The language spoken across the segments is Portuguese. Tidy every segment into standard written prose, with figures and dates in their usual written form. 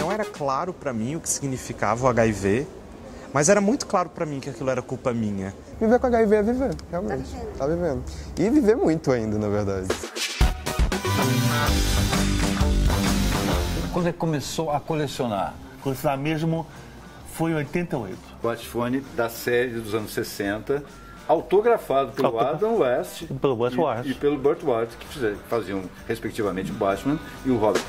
Não era claro para mim o que significava o HIV, mas era muito claro para mim que aquilo era culpa minha. Viver com HIV é viver, realmente. Tá vivendo. E viver muito ainda, na verdade. Quando é que começou a colecionar? Colecionar mesmo foi em 88. Watchfone da série dos anos 60, autografado pelo Adam West e pelo Burt Ward. E pelo Burt Ward, que faziam respectivamente o Batman e o Robin.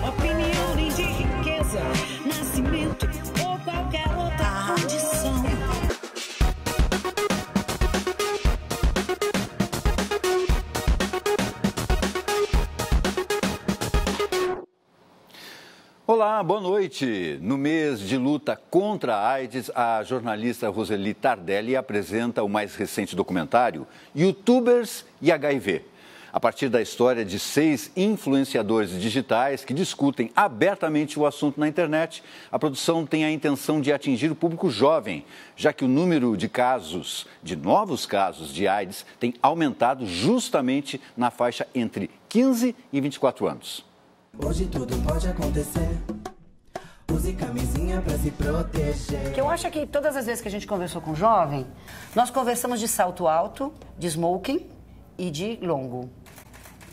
Opinião nem de riqueza, nascimento ou qualquer outra condição. Olá, boa noite. No mês de luta contra a AIDS, a jornalista Roseli Tardelli apresenta o mais recente documentário YouTubers e HIV. A partir da história de 6 influenciadores digitais que discutem abertamente o assunto na internet, a produção tem a intenção de atingir o público jovem, já que o número de novos casos de AIDS tem aumentado justamente na faixa entre 15 e 24 anos. Hoje tudo pode acontecer. Use camisinha pra se proteger. O que eu acho é que todas as vezes que a gente conversou com jovem, nós conversamos de salto alto, de smoking e de longo.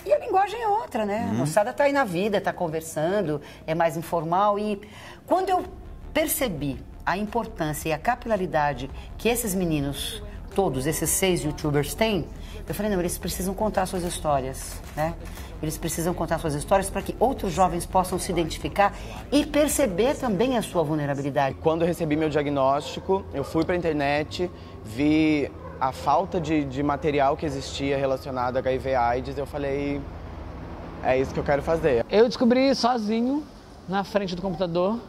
E a linguagem é outra, né? A moçada tá aí na vida, tá conversando, é mais informal. E quando eu percebi a importância e a capilaridade que esses meninos, todos esses 6 youtubers têm, eu falei, não, eles precisam contar suas histórias, né? Eles precisam contar suas histórias para que outros jovens possam se identificar e perceber também a sua vulnerabilidade. Quando eu recebi meu diagnóstico, eu fui para a internet, vi a falta de material que existia relacionado a HIV/AIDS, eu falei, é isso que eu quero fazer. Eu descobri sozinho, na frente do computador,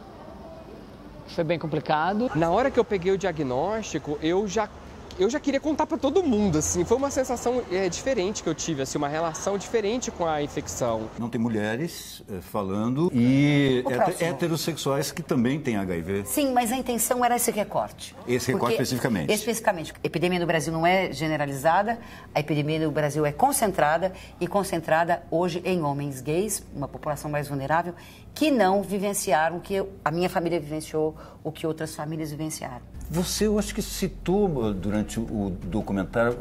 foi bem complicado. Na hora que eu peguei o diagnóstico, eu já queria contar para todo mundo, assim, foi uma sensação diferente que eu tive, assim, uma relação diferente com a infecção. Não tem mulheres falando e heterossexuais que também têm HIV. Sim, mas a intenção era esse recorte. Esse recorte especificamente? Especificamente. A epidemia no Brasil não é generalizada, a epidemia no Brasil é concentrada e concentrada hoje em homens gays, uma população mais vulnerável, que não vivenciaram o que a minha família vivenciou, o que outras famílias vivenciaram. Você, eu acho que citou durante o documentário,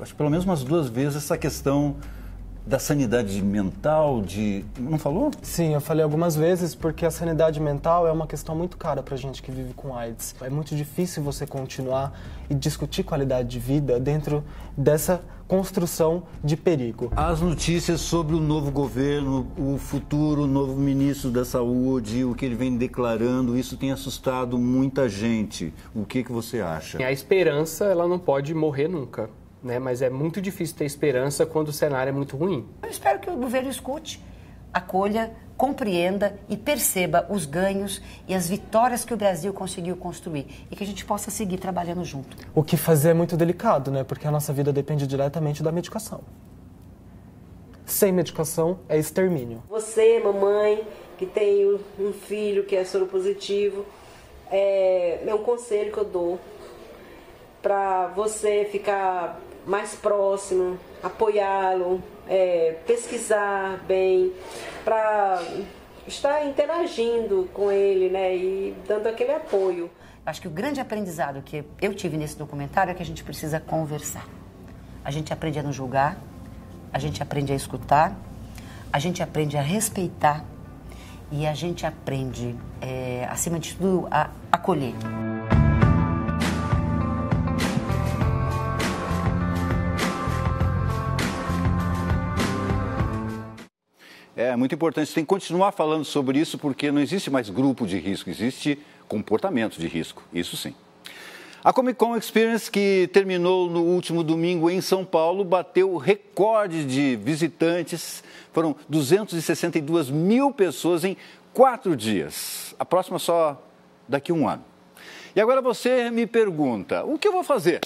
acho que pelo menos umas 2 vezes, essa questão da sanidade mental, não falou? Sim, eu falei algumas vezes porque a sanidade mental é uma questão muito cara pra gente que vive com AIDS. É muito difícil você continuar e discutir qualidade de vida dentro dessa construção de perigo. As notícias sobre o novo governo, o futuro novo ministro da Saúde, o que ele vem declarando, isso tem assustado muita gente. O que você acha? A esperança, ela não pode morrer nunca, né? Mas é muito difícil ter esperança quando o cenário é muito ruim. Eu espero que o governo escute, acolha, compreenda e perceba os ganhos e as vitórias que o Brasil conseguiu construir e que a gente possa seguir trabalhando junto. O que fazer é muito delicado, né? Porque a nossa vida depende diretamente da medicação. Sem medicação é extermínio. Você, mamãe, que tem um filho que é soropositivo, é um conselho que eu dou para você ficar mais próximo, apoiá-lo, pesquisar bem, para estar interagindo com ele, né, e dando aquele apoio. Acho que o grande aprendizado que eu tive nesse documentário é que a gente precisa conversar. A gente aprende a não julgar, a gente aprende a escutar, a gente aprende a respeitar e a gente aprende, acima de tudo, a acolher. É muito importante, você tem que continuar falando sobre isso porque não existe mais grupo de risco, existe comportamento de risco, isso sim. A Comic Con Experience, que terminou no último domingo em São Paulo, bateu recorde de visitantes, foram 262 mil pessoas em 4 dias, a próxima só daqui a 1 ano. E agora você me pergunta, o que eu vou fazer?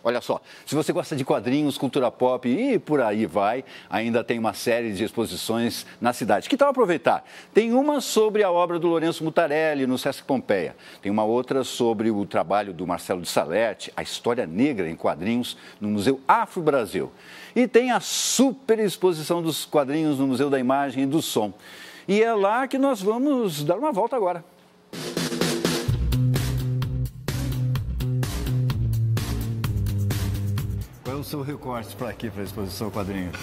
Olha só, se você gosta de quadrinhos, cultura pop e por aí vai, ainda tem uma série de exposições na cidade. Que tal aproveitar? Tem uma sobre a obra do Lourenço Mutarelli no Sesc Pompeia. Tem uma outra sobre o trabalho do Marcelo de Salete, a história negra em quadrinhos no Museu Afro Brasil. E tem a super exposição dos quadrinhos no Museu da Imagem e do Som. E é lá que nós vamos dar uma volta agora. Qual é o seu recorte para aqui, para a exposição quadrinhos?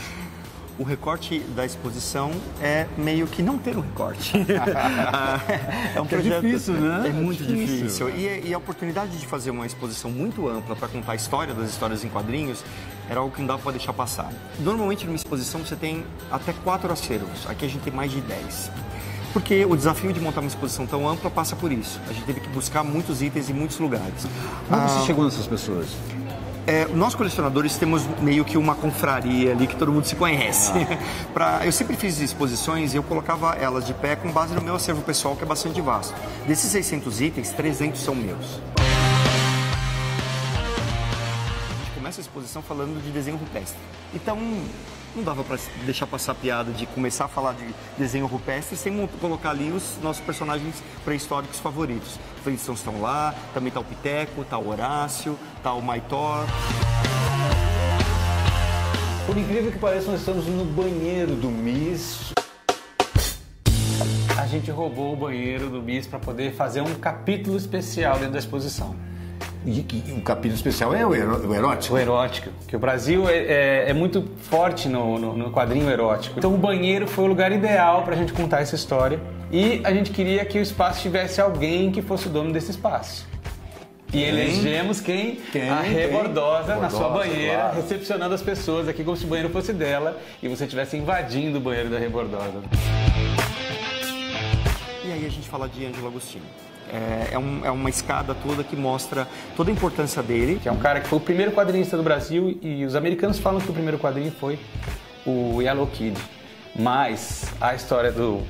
O recorte da exposição é meio que não ter um recorte. É um projeto, é difícil, né? É muito difícil. E a oportunidade de fazer uma exposição muito ampla para contar a história das histórias em quadrinhos era algo que não dava para deixar passar. Normalmente, numa exposição, você tem até 4 acervos. Aqui a gente tem mais de 10. Porque o desafio de montar uma exposição tão ampla passa por isso. A gente teve que buscar muitos itens em muitos lugares. Como você chegou nessas pessoas? Nós colecionadores temos meio que uma confraria ali que todo mundo se conhece. Eu sempre fiz exposições e eu colocava elas de pé com base no meu acervo pessoal, que é bastante vasto. Desses 600 itens, 300 são meus. A gente começa a exposição falando de desenho rupestre. Então, não dava para deixar passar a piada de começar a falar de desenho rupestre sem colocar ali os nossos personagens pré-históricos favoritos. Os Flintstones estão lá, também está o Piteco, está o Horácio, está o Maitor. Por incrível que pareça, nós estamos no banheiro do Miss. A gente roubou o banheiro do Miss para poder fazer um capítulo especial dentro da exposição. E o capítulo especial é o erótico? O erótico, que o Brasil é muito forte no quadrinho erótico. Então o banheiro foi o lugar ideal para a gente contar essa história e a gente queria que o espaço tivesse alguém que fosse o dono desse espaço. E elegemos quem? A Rebordosa na sua banheira, claro, recepcionando as pessoas aqui como se o banheiro fosse dela e você estivesse invadindo o banheiro da Rebordosa. E aí a gente fala de Ângelo Agostinho. É uma escada toda que mostra toda a importância dele. Que é um cara que foi o primeiro quadrinista do Brasil e os americanos falam que o primeiro quadrinho foi o Yellow Kid. Mas a história do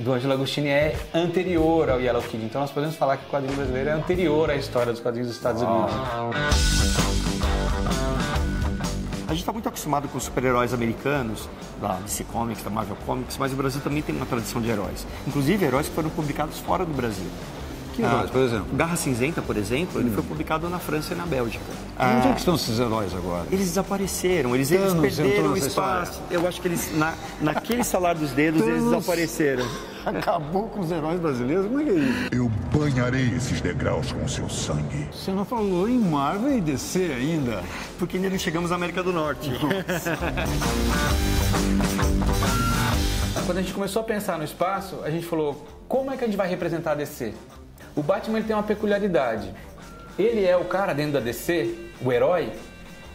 Ângelo Agostinho é anterior ao Yellow Kid. Então nós podemos falar que o quadrinho brasileiro é anterior à história dos quadrinhos dos Estados Unidos. A gente está muito acostumado com os super-heróis americanos, da DC Comics, da Marvel Comics, mas o Brasil também tem uma tradição de heróis. Inclusive heróis que foram publicados fora do Brasil. Que heróis, por exemplo? Garra Cinzenta, por exemplo, ele foi publicado na França e na Bélgica. Onde é que estão esses heróis agora? Eles desapareceram, eles perderam o espaço. Eu acho que eles, naquele salar dos dedos, eles desapareceram. Acabou com os heróis brasileiros? Como é que é isso? Eu banharei esses degraus com seu sangue. Você não falou em Marvel e DC ainda? Porque ainda não chegamos à América do Norte. Quando a gente começou a pensar no espaço, a gente falou, como é que a gente vai representar a DC? O Batman ele tem uma peculiaridade. Ele é o cara dentro da DC, o herói,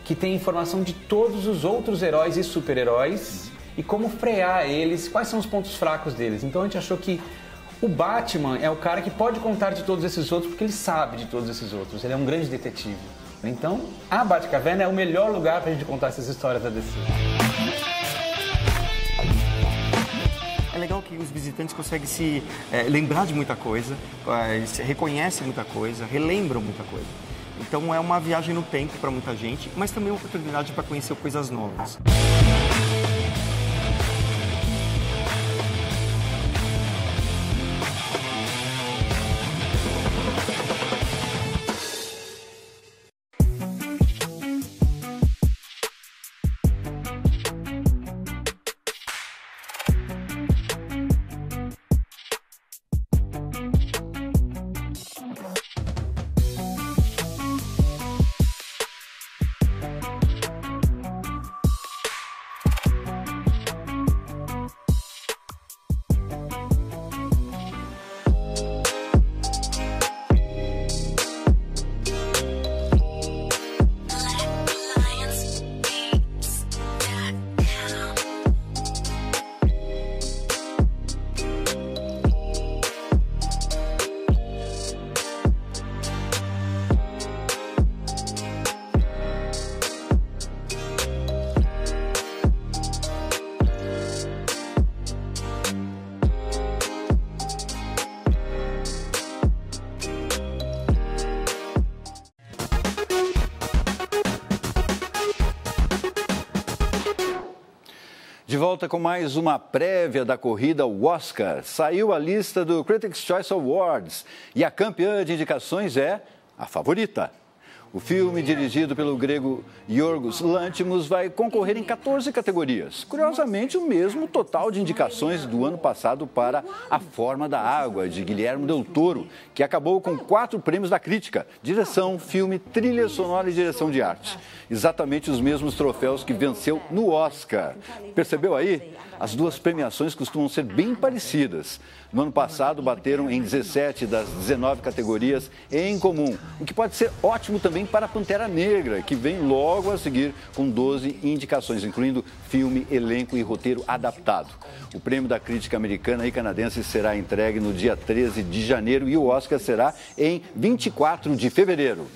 que tem informação de todos os outros heróis e super-heróis e como frear eles, quais são os pontos fracos deles. Então a gente achou que o Batman é o cara que pode contar de todos esses outros porque ele sabe de todos esses outros. Ele é um grande detetive. Então a Batcaverna é o melhor lugar pra gente contar essas histórias da DC. É legal que os visitantes conseguem se lembrar de muita coisa, reconhecem muita coisa, relembram muita coisa. Então é uma viagem no tempo para muita gente, mas também uma oportunidade para conhecer coisas novas. De volta com mais uma prévia da corrida ao Oscar. Saiu a lista do Critics' Choice Awards e a campeã de indicações é a favorita. O filme, dirigido pelo grego Yorgos Lanthimos, vai concorrer em 14 categorias. Curiosamente, o mesmo total de indicações do ano passado para A Forma da Água, de Guillermo del Toro, que acabou com 4 prêmios da crítica: direção, filme, trilha sonora e direção de arte. Exatamente os mesmos troféus que venceu no Oscar. Percebeu aí? As duas premiações costumam ser bem parecidas. No ano passado, bateram em 17 das 19 categorias em comum, o que pode ser ótimo também para a Pantera Negra, que vem logo a seguir com 12 indicações, incluindo filme, elenco e roteiro adaptado. O prêmio da crítica americana e canadense será entregue no dia 13 de janeiro e o Oscar será em 24 de fevereiro.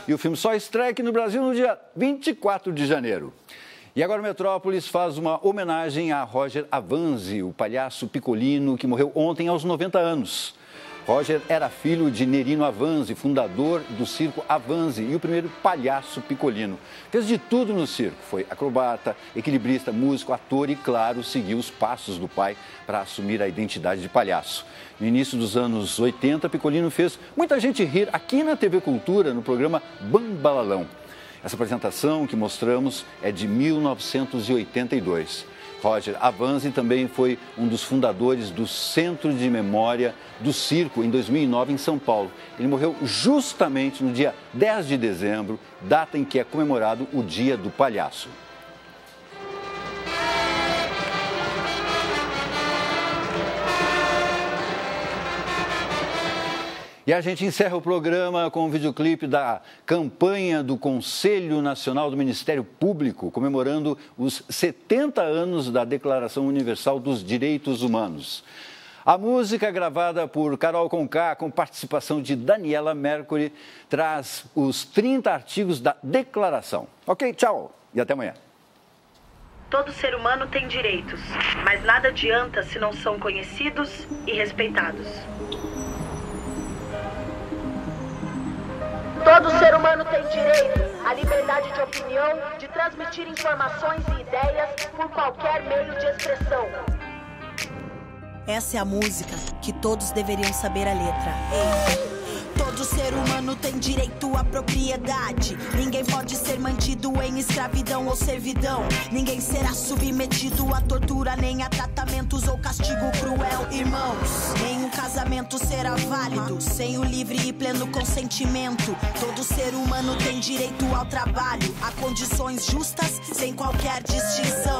E o filme só estreia aqui no Brasil no dia 24 de janeiro. E agora o Metrópolis faz uma homenagem a Roger Avanzi, o palhaço picolino que morreu ontem aos 90 anos. Roger era filho de Nerino Avanzi, fundador do circo Avanzi e o primeiro palhaço picolino. Fez de tudo no circo, foi acrobata, equilibrista, músico, ator e, claro, seguiu os passos do pai para assumir a identidade de palhaço. No início dos anos 80, Picolino fez muita gente rir aqui na TV Cultura, no programa Bambalalão. Essa apresentação que mostramos é de 1982. Roger Avanzi também foi um dos fundadores do Centro de Memória do Circo em 2009 em São Paulo. Ele morreu justamente no dia 10 de dezembro, data em que é comemorado o Dia do Palhaço. E a gente encerra o programa com um videoclipe da campanha do Conselho Nacional do Ministério Público, comemorando os 70 anos da Declaração Universal dos Direitos Humanos. A música, gravada por Carol Conká, com participação de Daniela Mercury, traz os 30 artigos da Declaração. Ok, tchau e até amanhã. Todo ser humano tem direitos, mas nada adianta se não são conhecidos e respeitados. Todo ser humano tem direito à liberdade de opinião, de transmitir informações e ideias por qualquer meio de expressão. Essa é a música que todos deveriam saber a letra. Ei. Todo ser humano tem direito à propriedade. Ninguém pode ser mantido em escravidão ou servidão. Ninguém será submetido a tortura, nem a tratamentos ou castigo cruel. Irmãos, nenhum casamento será válido sem o livre e pleno consentimento. Todo ser humano tem direito ao trabalho, a condições justas, sem qualquer distinção.